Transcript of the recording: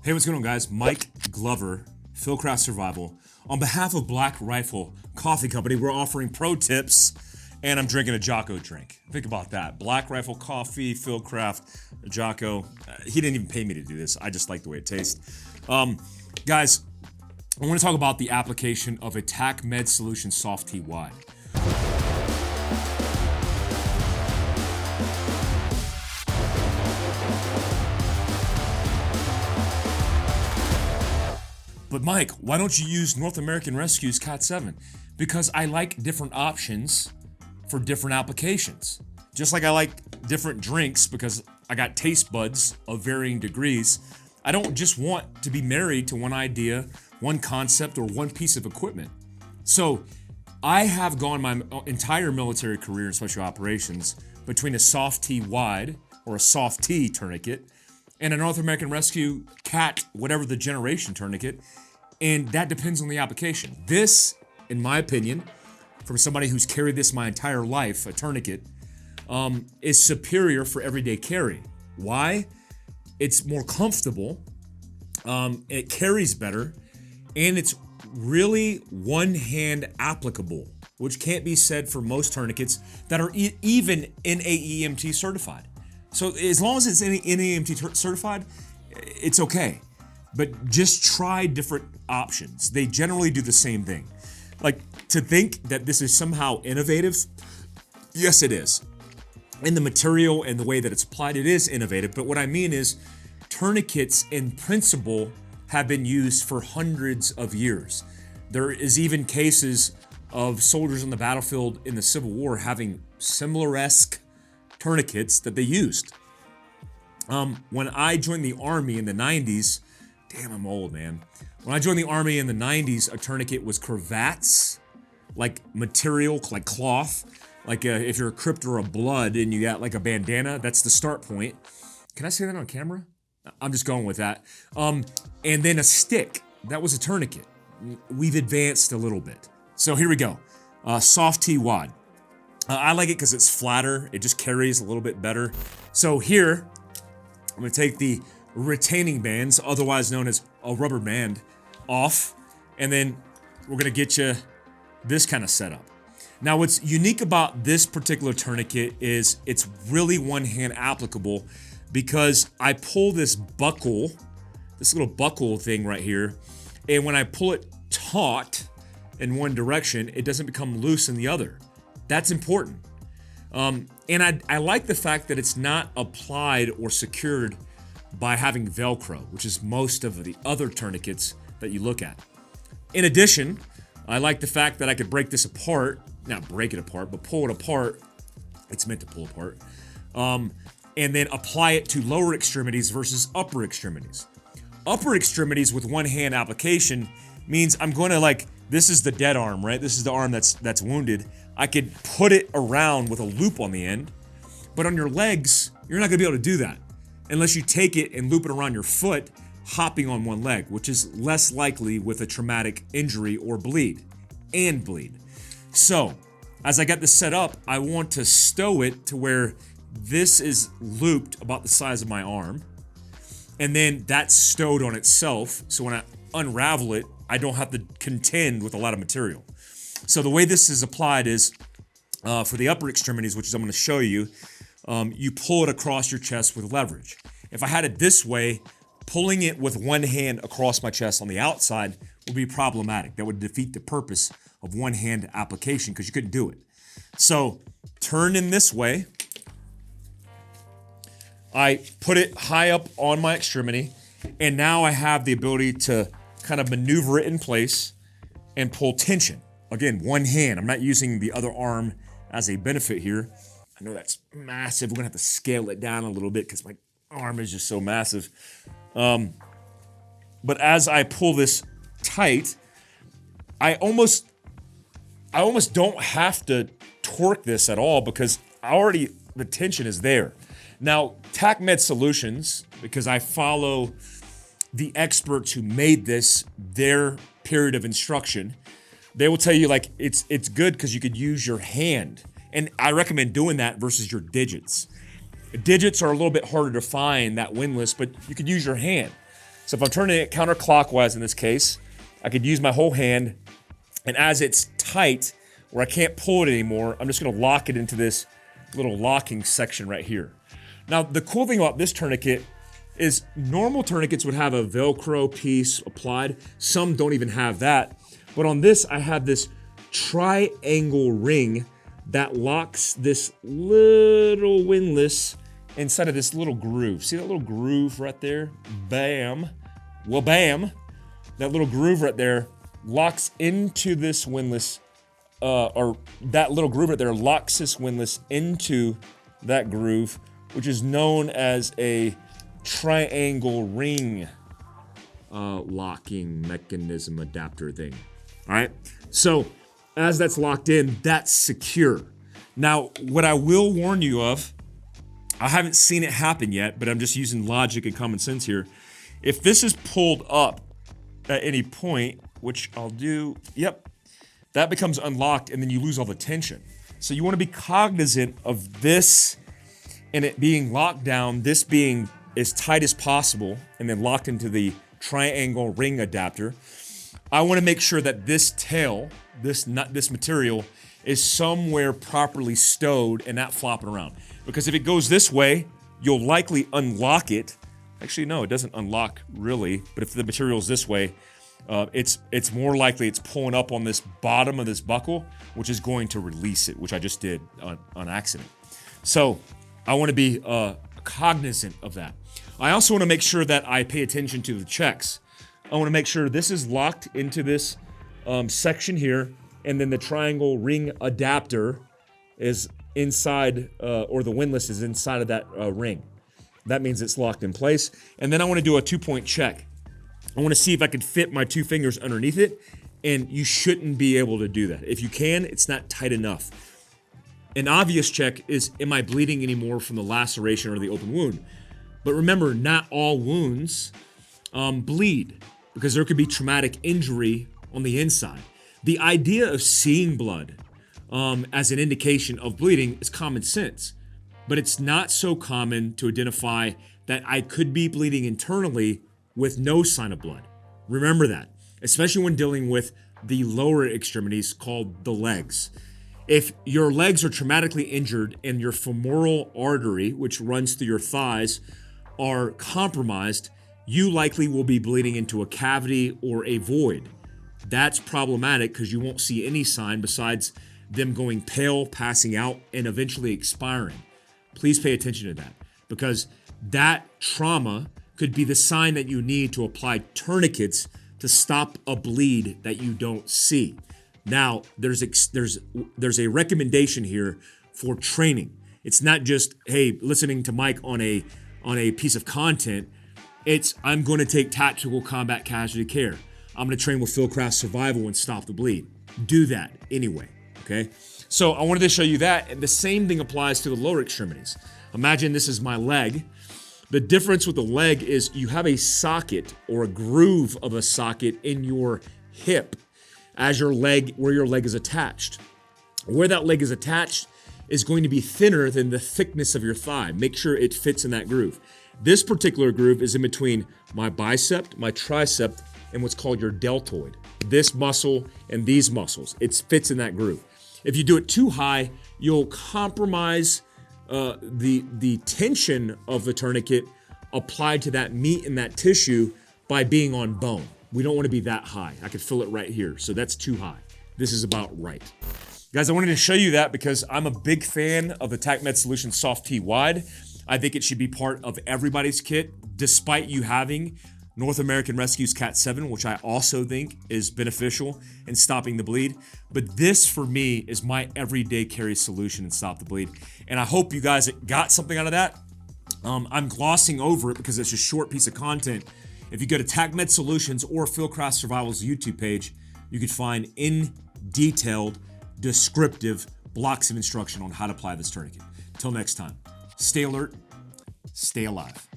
Hey, what's going on, guys? Mike Glover, Fieldcraft Survival. On behalf of Black Rifle Coffee Company, we're offering pro tips, and I'm drinking a Jocko drink. Think about that. Black Rifle Coffee, Fieldcraft, Jocko. He didn't even pay me to do this. I just like the way it tastes. Guys, I want to talk about the application of a TacMed SOF-T wide. But Mike, why don't you use North American Rescue's Cat 7? Because I like different options for different applications. Just like I like different drinks because I got taste buds of varying degrees. I don't just want to be married to one idea, one concept, or one piece of equipment. So I have gone my entire military career in special operations between a SOF-T wide or a SOF-T tourniquet and a North American Rescue Cat, whatever the generation tourniquet, and that depends on the application. This, in my opinion, from somebody who's carried this my entire life, a tourniquet, is superior for everyday carry. Why? It's more comfortable, it carries better, and it's really one-hand applicable, which can't be said for most tourniquets that are even NAEMT certified. So as long as it's NAEMT certified, it's okay. But just try different options. They generally do the same thing. Like, to think that this is somehow innovative, yes it is. In the material and the way that it's applied, it is innovative. But what I mean is, tourniquets in principle have been used for hundreds of years. There is even cases of soldiers on the battlefield in the Civil War having similar-esque tourniquets that they used. When I joined the Army in the 90s, damn, I'm old, man. When I joined the Army in the 90s, a tourniquet was cravats, like material, like cloth. Like if you're a crypt or a blood and you got like a bandana, that's the start point. Can I say that on camera? I'm just going with that. And then a stick, that was a tourniquet. We've advanced a little bit. So here we go, SOF-T wide. I like it because it's flatter, it just carries a little bit better. So here, I'm gonna take the retaining bands, otherwise known as a rubber band, off, and then we're gonna get you this kind of setup. Now, what's unique about this particular tourniquet is it's really one-hand applicable because I pull this buckle, this little buckle thing right here, and when I pull it taut in one direction, it doesn't become loose in the other. That's important. And I like the fact that it's not applied or secured by having Velcro, which is most of the other tourniquets that you look at. In addition, I like the fact that I could break this apart, not break it apart, but pull it apart. It's meant to pull apart. And then apply it to lower extremities versus upper extremities. Upper extremities with one hand application means I'm going to, like, this is the dead arm, right? This is the arm that's wounded. I could put it around with a loop on the end, but on your legs, you're not gonna be able to do that unless you take it and loop it around your foot, hopping on one leg, which is less likely with a traumatic injury or bleed. So, as I got this set up, I want to stow it to where this is looped about the size of my arm, and then that's stowed on itself, so when I unravel it, I don't have to contend with a lot of material. So the way this is applied is, for the upper extremities, which is I'm gonna show you, you pull it across your chest with leverage. If I had it this way, pulling it with one hand across my chest on the outside would be problematic. That would defeat the purpose of one hand application because you couldn't do it. So turn in this way. I put it high up on my extremity, and now I have the ability to kind of maneuver it in place and pull tension. Again, one hand. I'm not using the other arm as a benefit here. I know that's massive. We're gonna have to scale it down a little bit because my arm is just so massive. But as I pull this tight, I almost don't have to torque this at all because the tension is there. Now, TacMed Solutions, because I follow the experts who made this, their period of instruction, they will tell you, like, it's good because you could use your hand. And I recommend doing that versus your digits. Digits are a little bit harder to find, that windlass, but you could use your hand. So if I'm turning it counterclockwise in this case, I could use my whole hand, and as it's tight, where I can't pull it anymore, I'm just gonna lock it into this little locking section right here. Now, the cool thing about this tourniquet is normal tourniquets would have a Velcro piece applied. Some don't even have that. But on this, I have this triangle ring that locks this little windlass inside of this little groove. See that little groove right there? Bam. Well, bam. That little groove right there locks into this windlass, or that little groove right there locks this windlass into that groove, which is known as a triangle ring locking mechanism adapter thing. All right, so as that's locked in, that's secure. Now, what I will warn you of, I haven't seen it happen yet, but I'm just using logic and common sense here. If this is pulled up at any point, which I'll do, yep, that becomes unlocked and then you lose all the tension. So you want to be cognizant of this and it being locked down, this being as tight as possible and then locked into the triangle ring adapter. I want to make sure that this tail, this material, is somewhere properly stowed and not flopping around. Because if it goes this way, you'll likely unlock it. Actually, no, it doesn't unlock really, but if the material is this way, it's more likely it's pulling up on this bottom of this buckle, which is going to release it, which I just did on accident. So I want to be cognizant of that. I also want to make sure that I pay attention to the checks. I want to make sure this is locked into this section here, and then the triangle ring adapter is inside, or the windlass is inside of that ring. That means it's locked in place. And then I want to do a 2-point check. I want to see if I can fit my 2 fingers underneath it, and you shouldn't be able to do that. If you can, it's not tight enough. An obvious check is, am I bleeding anymore from the laceration or the open wound? But remember, not all wounds bleed, because there could be traumatic injury on the inside. The idea of seeing blood as an indication of bleeding is common sense, but it's not so common to identify that I could be bleeding internally with no sign of blood. Remember that, especially when dealing with the lower extremities called the legs. If your legs are traumatically injured and your femoral artery, which runs through your thighs, are compromised, you likely will be bleeding into a cavity or a void. That's problematic because you won't see any sign besides them going pale, passing out, and eventually expiring. Please pay attention to that, because that trauma could be the sign that you need to apply tourniquets to stop a bleed that you don't see. Now, there's a recommendation here for training. It's not just, hey, listening to Mike on a piece of content. It's, I'm going to take tactical combat casualty care. I'm going to train with Fieldcraft Survival and stop the bleed. Do that anyway, okay? So I wanted to show you that, and the same thing applies to the lower extremities. Imagine this is my leg. The difference with the leg is you have a socket or a groove of a socket in your hip as your leg, where your leg is attached. Where that leg is attached is going to be thinner than the thickness of your thigh. Make sure it fits in that groove. This particular groove is in between my bicep, my tricep, and what's called your deltoid. This muscle and these muscles, it fits in that groove. If you do it too high, you'll compromise the tension of the tourniquet applied to that meat and that tissue by being on bone. We don't want to be that high. I could feel it right here, so that's too high. This is about right. Guys, I wanted to show you that because I'm a big fan of the TacMed SOF-T wide. I think it should be part of everybody's kit, despite you having North American Rescue's Cat 7, which I also think is beneficial in stopping the bleed. But this, for me, is my everyday carry solution in stop the bleed. And I hope you guys got something out of that. I'm glossing over it because it's a short piece of content. If you go to TacMed Solutions or Fieldcraft Survival's YouTube page, you could find in detailed, descriptive blocks of instruction on how to apply this tourniquet. Until next time, stay alert, stay alive.